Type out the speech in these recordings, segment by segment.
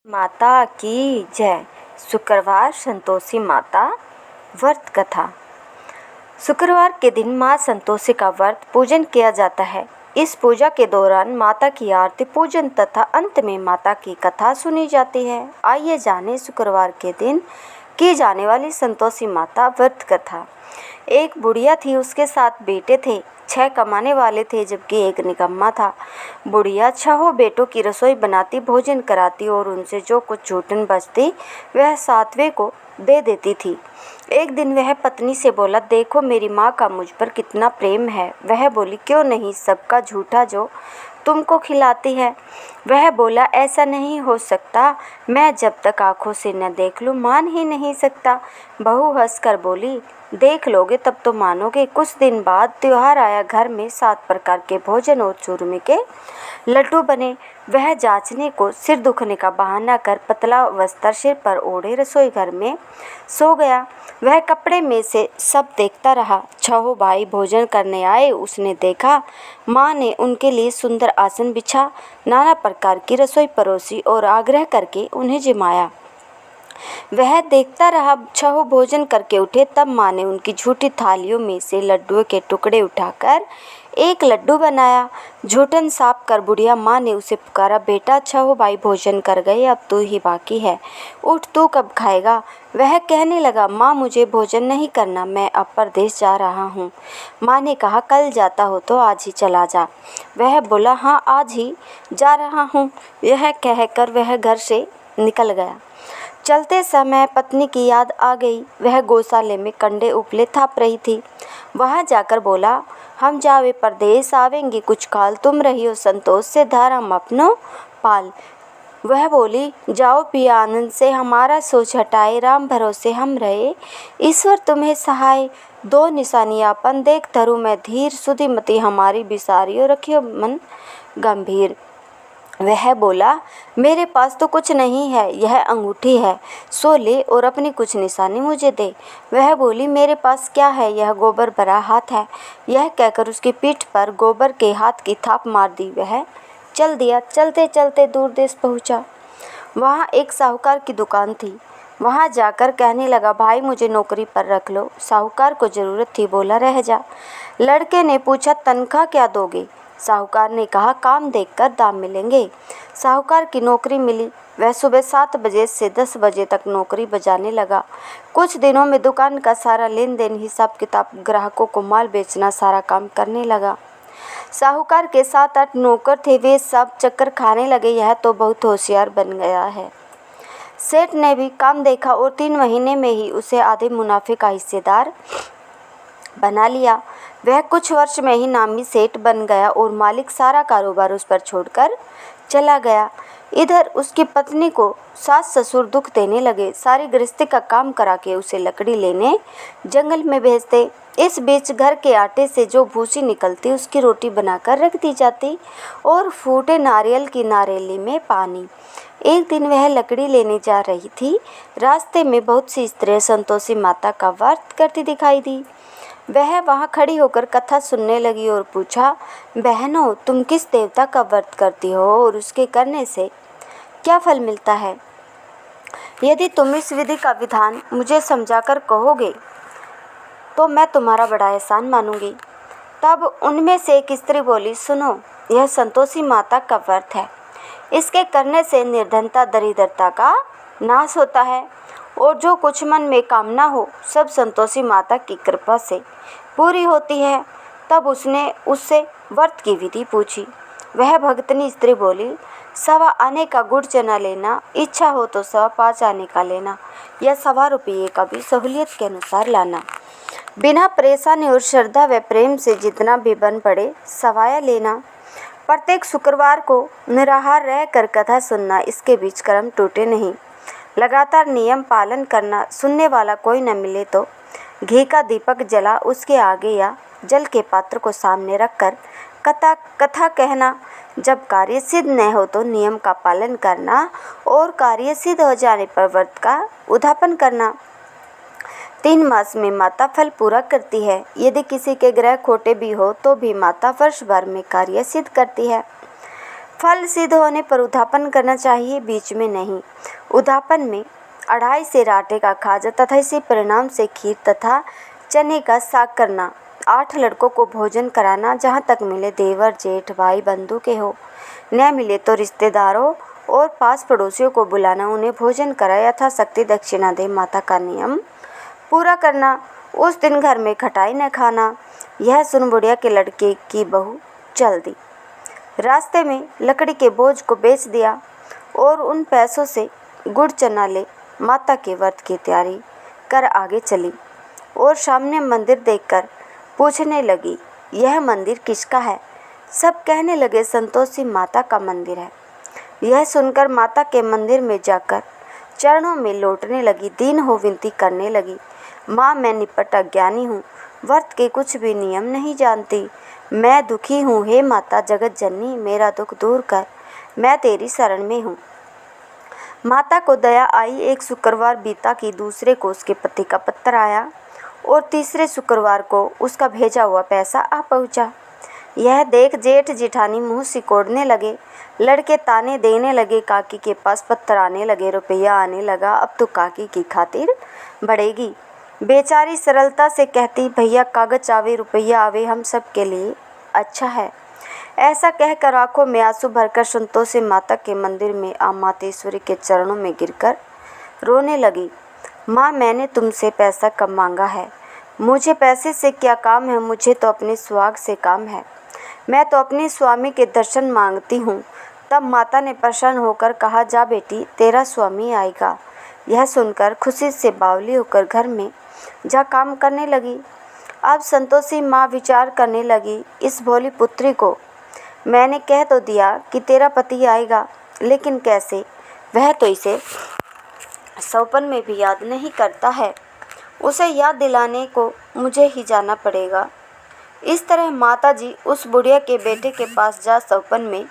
माता की जय। शुक्रवार संतोषी माता व्रत कथा। शुक्रवार के दिन माँ संतोषी का व्रत पूजन किया जाता है। इस पूजा के दौरान माता की आरती पूजन तथा अंत में माता की कथा सुनी जाती है। आइए जानें शुक्रवार के दिन की जाने वाली संतोषी माता व्रत कथा। एक बुढ़िया थी, उसके 7 बेटे थे। 6 कमाने वाले थे जबकि एक निकम्मा था। बुढ़िया 6 बेटों की रसोई बनाती, भोजन कराती और उनसे जो कुछ छूटन बचती वह 7वें को दे देती थी। एक दिन वह पत्नी से बोला, देखो मेरी माँ का मुझ पर कितना प्रेम है। वह बोली, क्यों नहीं, सबका झूठा जो तुमको खिलाती है। वह बोला, ऐसा नहीं हो सकता, मैं जब तक आंखों से न देख लूं मान ही नहीं सकता। बहू हंसकर बोली, देख लोगे तब तो मानोगे। कुछ दिन बाद त्योहार आया। घर में 7 प्रकार के भोजन और चूरमे के लड्डू बने। वह जांचने को सिर दुखने का बहाना कर पतला वस्त्र सिर पर ओढ़े रसोई घर में सो गया। वह कपड़े में से सब देखता रहा। 6 भाई भोजन करने आए। उसने देखा माँ ने उनके लिए सुंदर आसन बिछा, नाना प्रकार की रसोई परोसी और आग्रह करके उन्हें जिमाया। वह देखता रहा। 6 भोजन करके उठे, तब माँ ने उनकी झूठी थालियों में से लड्डुओं के टुकड़े उठाकर एक लड्डू बनाया। झूठन साफ कर बुढ़िया माँ ने उसे पुकारा, बेटा 6 भाई भोजन कर गए, अब तू ही बाकी है, उठ, तू कब खाएगा। वह कहने लगा, माँ मुझे भोजन नहीं करना, मैं अब परदेश जा रहा हूँ। माँ ने कहा, कल जाता हो तो आज ही चला जा। वह बोला, हाँ आज ही जा रहा हूँ। यह कहकर वह घर से निकल गया। चलते समय पत्नी की याद आ गई। वह गौशाले में कंडे उपले थाप रही थी। वहां जाकर बोला, हम जावे परदेश आवेंगे, कुछ काल तुम रहियो संतोष से धार हम अपनो पाल। वह बोली, जाओ पिया आनंद से, हमारा सोच हटाए, राम भरोसे हम रहे, ईश्वर तुम्हें सहाय। 2 निशानियापन देख धरू मैं धीर, सुधीमती हमारी बिसारियो रखियो मन गंभीर। वह बोला, मेरे पास तो कुछ नहीं है, यह अंगूठी है, सो ले और अपनी कुछ निशानी मुझे दे। वह बोली, मेरे पास क्या है, यह गोबर भरा हाथ है। यह कहकर उसकी पीठ पर गोबर के हाथ की थाप मार दी। वह चल दिया। चलते चलते दूर देश पहुंचा। वहाँ एक साहूकार की दुकान थी। वहाँ जाकर कहने लगा, भाई मुझे नौकरी पर रख लो। साहूकार को जरूरत थी, बोला, रह जा। लड़के ने पूछा, तनख्वाह क्या दोगे। साहूकार ने कहा, काम देखकर दाम मिलेंगे। साहूकार की नौकरी मिली। वह सुबह 7 बजे से 10 बजे तक नौकरी बजाने लगा। कुछ दिनों में दुकान का सारा लेन देन, हिसाब किताब, ग्राहकों को माल बेचना, सारा काम करने लगा। साहूकार के 7-8 नौकर थे, वे सब चक्कर खाने लगे, यह तो बहुत होशियार बन गया है। सेठ ने भी काम देखा और 3 महीने में ही उसे आधे मुनाफे का हिस्सेदार बना लिया। वह कुछ वर्ष में ही नामी सेठ बन गया और मालिक सारा कारोबार उस पर छोड़कर चला गया। इधर उसकी पत्नी को सास ससुर दुख देने लगे। सारी गृहस्थी का काम करा के उसे लकड़ी लेने जंगल में भेजते। इस बीच घर के आटे से जो भूसी निकलती उसकी रोटी बनाकर रख दी जाती और फूटे नारियल की नारेली में पानी। एक दिन वह लकड़ी लेने जा रही थी। रास्ते में बहुत सी स्त्रियां संतोषी माता का व्रत करती दिखाई दी। वह वहां खड़ी होकर कथा सुनने लगी और पूछा, बहनों तुम किस देवता का व्रत करती हो और उसके करने से क्या फल मिलता है। यदि तुम इस विधि का विधान मुझे समझाकर कहोगे तो मैं तुम्हारा बड़ा एहसान मानूंगी। तब उनमें से एक स्त्री बोली, सुनो, यह संतोषी माता का व्रत है। इसके करने से निर्धनता दरिद्रता का नाश होता है और जो कुछ मन में कामना हो सब संतोषी माता की कृपा से पूरी होती है। तब उसने उससे व्रत की विधि पूछी। वह भगतनी स्त्री बोली, 1.25 आने का गुड़ चना लेना, इच्छा हो तो 5.25 आने का लेना, या 1.25 रुपये का भी सहूलियत के अनुसार लाना। बिना परेशानी और श्रद्धा व प्रेम से जितना भी बन पड़े सवाया लेना। प्रत्येक शुक्रवार को निराहार रहकर कथा सुनना, इसके बीच कर्म टूटे नहीं। लगातार नियम पालन करना। सुनने वाला कोई न मिले तो घी का दीपक जला उसके आगे या जल के पात्र को सामने रखकर कथा कहना। जब कार्य सिद्ध न हो तो नियम का पालन करना और कार्य सिद्ध हो जाने पर व्रत का उद्यापन करना। 3 मास में माता फल पूरा करती है। यदि किसी के ग्रह खोटे भी हो तो भी माता वर्ष भर में कार्य सिद्ध करती है। फल सिद्ध होने पर उद्यापन करना चाहिए, बीच में नहीं। उद्यापन में 2.5 सेर आटे का खाजा तथा इसी परिणाम से खीर तथा चने का साग करना। 8 लड़कों को भोजन कराना, जहाँ तक मिले देवर जेठ भाई बंधु के हो, न मिले तो रिश्तेदारों और पास पड़ोसियों को बुलाना, उन्हें भोजन करा, यथाशक्ति दक्षिणा दे, माता का नियम पूरा करना। उस दिन घर में खटाई न खाना। यह सुन बुढ़िया के लड़के की बहू चल दी। रास्ते में लकड़ी के बोझ को बेच दिया और उन पैसों से गुड़ चना ले माता के व्रत की तैयारी कर आगे चली और सामने मंदिर देखकर पूछने लगी, यह मंदिर किसका है? सब कहने लगे, संतोषी माता का मंदिर है। यह सुनकर माता के मंदिर में जाकर चरणों में लौटने लगी, दीन हो विनती करने लगी, माँ मैं निपट अज्ञानी हूँ, व्रत के कुछ भी नियम नहीं जानती, मैं दुखी हूँ, हे माता जगत जननी मेरा दुख दूर कर, मैं तेरी शरण में हूँ। माता को दया आई। एक शुक्रवार बीता कि दूसरे को उसके पति का पत्र आया और तीसरे शुक्रवार को उसका भेजा हुआ पैसा आ पहुँचा। यह देख जेठ जेठानी मुँह सिकोड़ने लगे, लड़के ताने देने लगे, काकी के पास पत्र आने लगे, रुपया आने लगा, अब तो काकी की खातिर बढ़ेगी। बेचारी सरलता से कहती, भैया कागज आवे रुपया आवे हम सब के लिए अच्छा है। ऐसा कहकर आंखों में आंसू भरकर संतोषी माता के मंदिर में आ मातेश्वरी के चरणों में गिरकर रोने लगी। माँ मैंने तुमसे पैसा कम मांगा है, मुझे पैसे से क्या काम है, मुझे तो अपने सुहाग से काम है, मैं तो अपने स्वामी के दर्शन मांगती हूँ। तब माता ने प्रसन्न होकर कहा, जा बेटी तेरा स्वामी आएगा। यह सुनकर खुशी से बावली होकर घर में जा काम करने लगी। अब संतोषी माँ विचार करने लगी, इस भोली पुत्री को मैंने कह तो दिया कि तेरा पति आएगा, लेकिन कैसे? वह तो इसे सौपन में भी याद नहीं करता है, उसे याद दिलाने को मुझे ही जाना पड़ेगा। इस तरह माताजी उस बुढ़िया के बेटे के पास जा सौपन में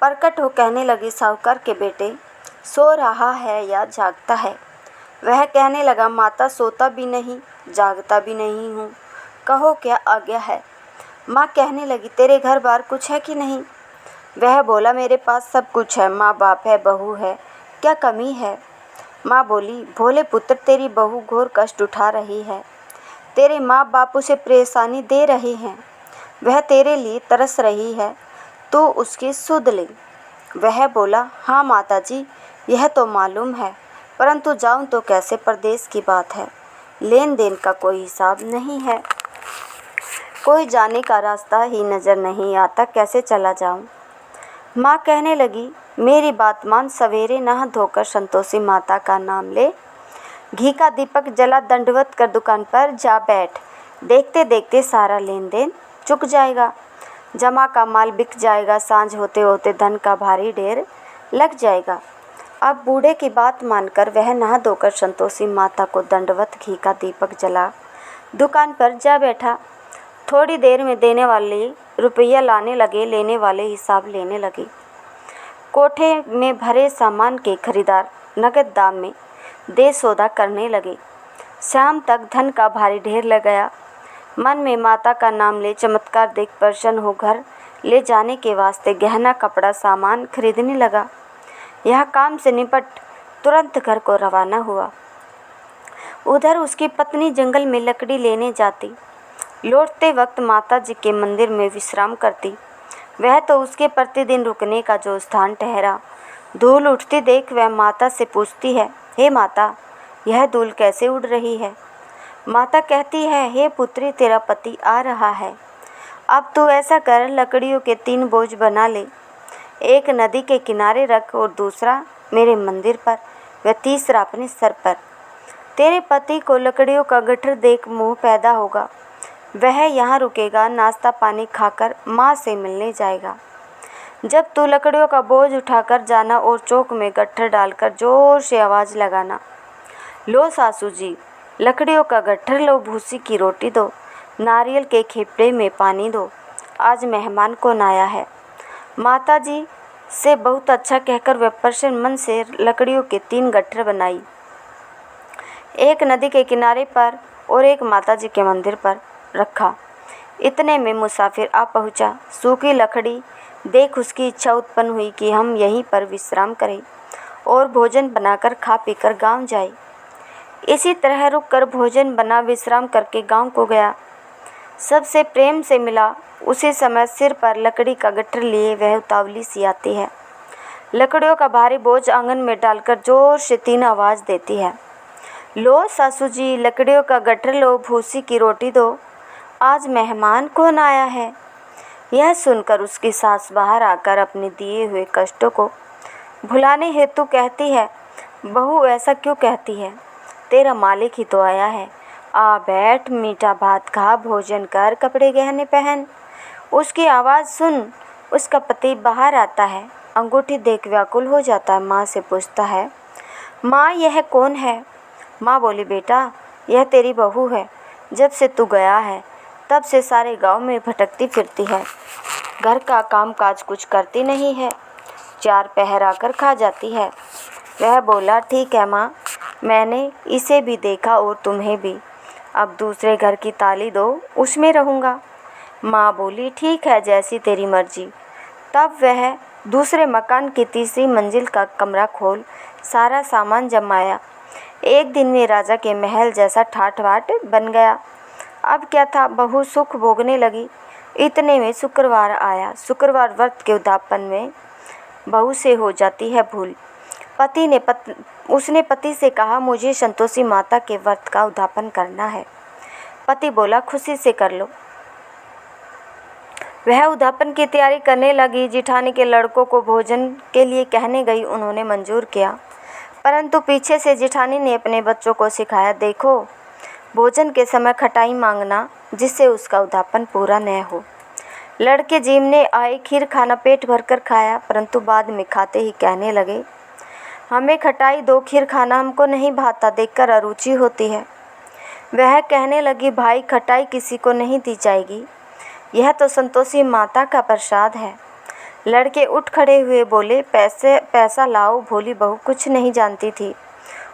प्रकट हो कहने लगी, साहूकार के बेटे सो रहा है या जागता है? वह कहने लगा, माता सोता भी नहीं जागता भी नहीं हूँ, कहो क्या आज्ञा है? माँ कहने लगी, तेरे घर बार कुछ है कि नहीं? वह बोला, मेरे पास सब कुछ है, माँ बाप है, बहू है, क्या कमी है? माँ बोली, भोले पुत्र तेरी बहू घोर कष्ट उठा रही है, तेरे माँ बाप उसे परेशानी दे रहे हैं, वह तेरे लिए तरस रही है, तू उसकी सुध ले। वह बोला, हाँ माताजी यह तो मालूम है, परंतु जाऊं तो कैसे? परदेश की बात है, लेन देन का कोई हिसाब नहीं है, कोई जाने का रास्ता ही नज़र नहीं आता, कैसे चला जाऊं? माँ कहने लगी, मेरी बात मान, सवेरे नहा धोकर संतोषी माता का नाम ले, घी का दीपक जला, दंडवत कर दुकान पर जा बैठ, देखते देखते सारा लेन देन चुक जाएगा, जमा का माल बिक जाएगा, सांझ होते होते धन का भारी ढेर लग जाएगा। अब बूढ़े की बात मानकर वह नहा धोकर संतोषी माता को दंडवत घी का दीपक जला दुकान पर जा बैठा। थोड़ी देर में देने वाले रुपया लाने लगे, लेने वाले हिसाब लेने लगे। कोठे में भरे सामान के खरीदार नगद दाम में दे सौदा करने लगे। शाम तक धन का भारी ढेर लग गया। मन में माता का नाम ले चमत्कार देख प्रसन्न हो घर ले जाने के वास्ते गहना कपड़ा सामान खरीदने लगा। यह काम से निपट तुरंत घर को रवाना हुआ। उधर उसकी पत्नी जंगल में लकड़ी लेने जाती, लौटते वक्त माता जी के मंदिर में विश्राम करती। वह तो उसके प्रतिदिन रुकने का जो स्थान ठहरा। धूल उठती देख वह माता से पूछती है, हे माता यह धूल कैसे उड़ रही है? माता कहती है, हे पुत्री तेरा पति आ रहा है, अब तू ऐसा कर, लकड़ियों के 3 बोझ बना ले, एक नदी के किनारे रख और दूसरा मेरे मंदिर पर व तीसरा अपने सर पर। तेरे पति को लकड़ियों का गट्ठर देख मोह पैदा होगा, वह यहाँ रुकेगा, नाश्ता पानी खाकर माँ से मिलने जाएगा। जब तू लकड़ियों का बोझ उठाकर जाना और चौक में गट्ठर डालकर जोर से आवाज़ लगाना, लो सासू जी लकड़ियों का गट्ठर लो, भूसी की रोटी दो, नारियल के खेपड़े में पानी दो, आज मेहमान कौन आया है। माता जी से बहुत अच्छा कहकर वह प्रसन्न मन से लकड़ियों के 3 गट्ठर बनाई, एक नदी के किनारे पर और एक माता जी के मंदिर पर रखा। इतने में मुसाफिर आ पहुँचा। सूखी लकड़ी देख उसकी इच्छा उत्पन्न हुई कि हम यहीं पर विश्राम करें और भोजन बनाकर खा पीकर गांव जाए। इसी तरह रुक कर भोजन बना विश्राम करके गांव को गया। सबसे प्रेम से मिला। उसी समय सिर पर लकड़ी का गट्ठर लिए वह उतावली सी आती है। लकड़ियों का भारी बोझ आंगन में डालकर जोर से 3 आवाज़ देती है, लो सासू जी, लकड़ियों का गट्ठर लो, भूसी की रोटी दो, आज मेहमान कौन आया है। यह सुनकर उसकी सास बाहर आकर अपने दिए हुए कष्टों को भुलाने हेतु कहती है, बहू ऐसा क्यों कहती है, तेरा मालिक ही तो आया है, आ बैठ, मीठा भात खा, भोजन कर, कपड़े गहने पहन। उसकी आवाज़ सुन उसका पति बाहर आता है। अंगूठी देख व्याकुल हो जाता है। माँ से पूछता है, माँ यह कौन है। माँ बोली, बेटा यह तेरी बहू है। जब से तू गया है तब से सारे गांव में भटकती फिरती है, घर का काम काज कुछ करती नहीं है, 4 पहर आकर खा जाती है। वह बोला, ठीक है माँ, मैंने इसे भी देखा और तुम्हें भी, अब दूसरे घर की ताली दो, उसमें रहूँगा। माँ बोली, ठीक है, जैसी तेरी मर्जी। तब वह दूसरे मकान की 3री मंजिल का कमरा खोल सारा सामान जमाया। एक दिन में राजा के महल जैसा ठाठ बाट बन गया। अब क्या था, बहू सुख भोगने लगी। इतने में शुक्रवार आया। शुक्रवार व्रत के उद्यापन में बहू से हो जाती है भूल। उसने पति से कहा, मुझे संतोषी माता के व्रत का उद्यापन करना है। पति बोला, खुशी से कर लो। वह उद्यापन की तैयारी करने लगी। जिठानी के लड़कों को भोजन के लिए कहने गई। उन्होंने मंजूर किया, परंतु पीछे से जिठानी ने अपने बच्चों को सिखाया, देखो भोजन के समय खटाई मांगना, जिससे उसका उद्यापन पूरा न हो। लड़के जीमने आए, खीर खाना पेट भरकर खाया, परंतु बाद में खाते ही कहने लगे, हमें खटाई दो, खीर खाना हमको नहीं भाता, देखकर अरुचि होती है। वह कहने लगी, भाई खटाई किसी को नहीं दी जाएगी, यह तो संतोषी माता का प्रसाद है। लड़के उठ खड़े हुए बोले, पैसा लाओ। भोली बहू कुछ नहीं जानती थी,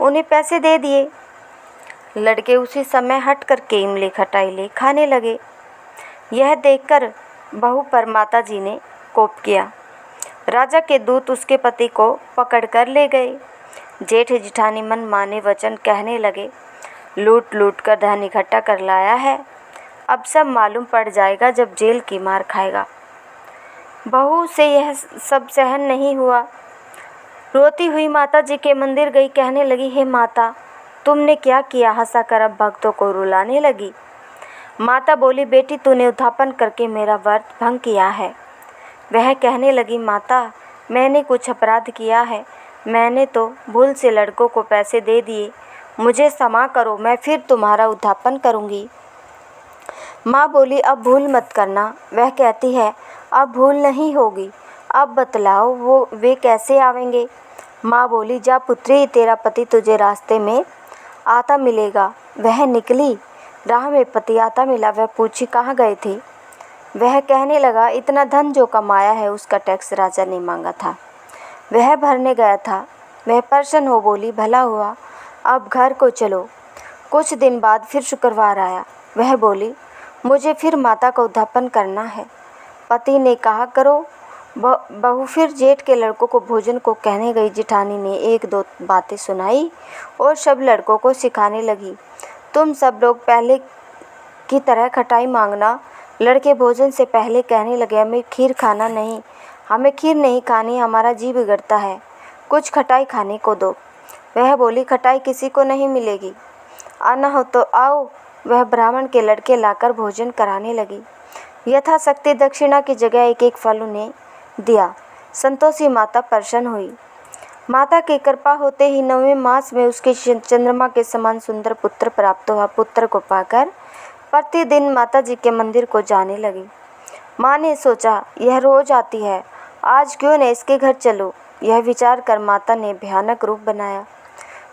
उन्हें पैसे दे दिए। लड़के उसी समय हट कर के इमली खटाई ले खाने लगे। यह देखकर बहू पर माता जी ने कोप किया। राजा के दूत उसके पति को पकड़ कर ले गए। जेठ जिठानी मन माने वचन कहने लगे, लूट लूट कर धन इकट्ठा कर लाया है, अब सब मालूम पड़ जाएगा जब जेल की मार खाएगा। बहू से यह सब सहन नहीं हुआ। रोती हुई माता जी के मंदिर गई, कहने लगी, हे माता, तुमने क्या किया। हंसाकर अब भक्तों को रुलाने लगी। माता बोली, बेटी तूने उद्यापन करके मेरा व्रत भंग किया है। वह कहने लगी, माता मैंने कुछ अपराध किया है, मैंने तो भूल से लड़कों को पैसे दे दिए, मुझे क्षमा करो, मैं फिर तुम्हारा उद्यापन करूँगी। माँ बोली, अब भूल मत करना। वह कहती है, अब भूल नहीं होगी, अब बतलाओ वे कैसे आवेंगे। माँ बोली, जा पुत्री, तेरा पति तुझे रास्ते में आता मिलेगा। वह निकली, राह में पति आता मिला। वह पूछी, कहाँ गए थे। वह कहने लगा, इतना धन जो कमाया है उसका टैक्स राजा ने मांगा था, वह भरने गया था। वह प्रसन्न हो बोली, भला हुआ, अब घर को चलो। कुछ दिन बाद फिर शुक्रवार आया। वह बोली, मुझे फिर माता का उद्यापन करना है। पति ने कहा, करो। बहू फिर जेठ के लड़कों को भोजन को कहने गई। जिठानी ने 1-2 बातें सुनाई और सब लड़कों को सिखाने लगी, तुम सब लोग पहले की तरह खटाई मांगना। लड़के भोजन से पहले कहने लगे, हमें खीर नहीं खानी, हमारा जी बिगड़ता है, कुछ खटाई खाने को दो। वह बोली, खटाई किसी को नहीं मिलेगी, आना हो तो आओ। वह ब्राह्मण के लड़के लाकर भोजन कराने लगी। यथाशक्ति दक्षिणा की जगह 1-1 फल उन्हें दिया। संतोषी माता प्रसन्न हुई। माता की कृपा होते ही 9वें मास में उसके चंद्रमा के समान सुंदर पुत्र प्राप्त हुआ। पुत्र को पाकर प्रतिदिन माता जी के मंदिर को जाने लगी। माँ ने सोचा, यह रोज आती है, आज क्यों न इसके घर चलो। यह विचार कर माता ने भयानक रूप बनाया।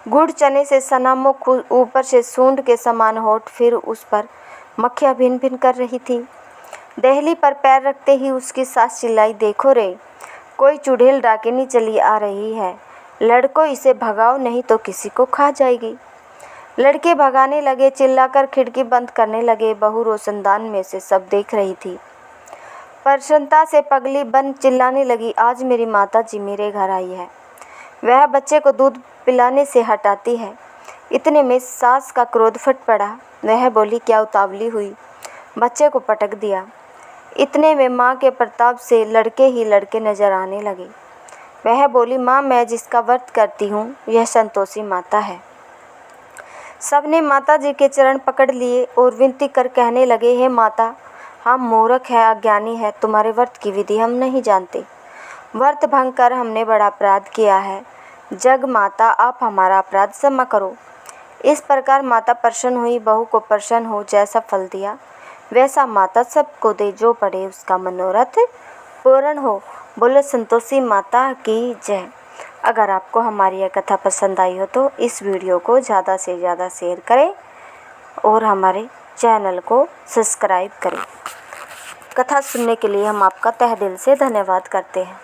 गुड़ चने से सना मुख, ऊपर से सूंड के समान होठ, फिर उस पर मक्खियाँ भिन भिन कर रही थी। दहली पर पैर रखते ही उसकी सास चिल्लाई, देखो रे, कोई चुड़ैल डाकिनी चली आ रही है, लड़कों इसे भगाओ नहीं तो किसी को खा जाएगी। लड़के भगाने लगे, चिल्लाकर खिड़की बंद करने लगे। बहू रोशनदान में से सब देख रही थी। प्रसन्नता से पगली बन चिल्लाने लगी, आज मेरी माता जी मेरे घर आई है। वह बच्चे को दूध पिलाने से हटाती है। इतने में सास का क्रोध फट पड़ा। वह बोली, क्या उतावली हुई, बच्चे को पटक दिया। इतने में माँ के प्रताप से लड़के ही लड़के नजर आने लगे। वह बोली, माँ मैं जिसका व्रत करती हूँ यह संतोषी माता है। सबने माता जी के चरण पकड़ लिए और विनती कर कहने लगे, हे माता, हम मूर्ख है, अज्ञानी है, तुम्हारे व्रत की विधि हम नहीं जानते। व्रत भंग कर हमने बड़ा अपराध किया है। जग माता, आप हमारा अपराध क्षमा करो। इस प्रकार माता प्रसन्न हुई। बहू को प्रसन्न हो जैसा फल दिया वैसा माता सबको दे, जो पड़े उसका मनोरथ पूर्ण हो। बोलो संतोषी माता की जय। अगर आपको हमारी यह कथा पसंद आई हो तो इस वीडियो को ज़्यादा से ज़्यादा शेयर करें और हमारे चैनल को सब्सक्राइब करें। कथा सुनने के लिए हम आपका तहे दिल से धन्यवाद करते हैं।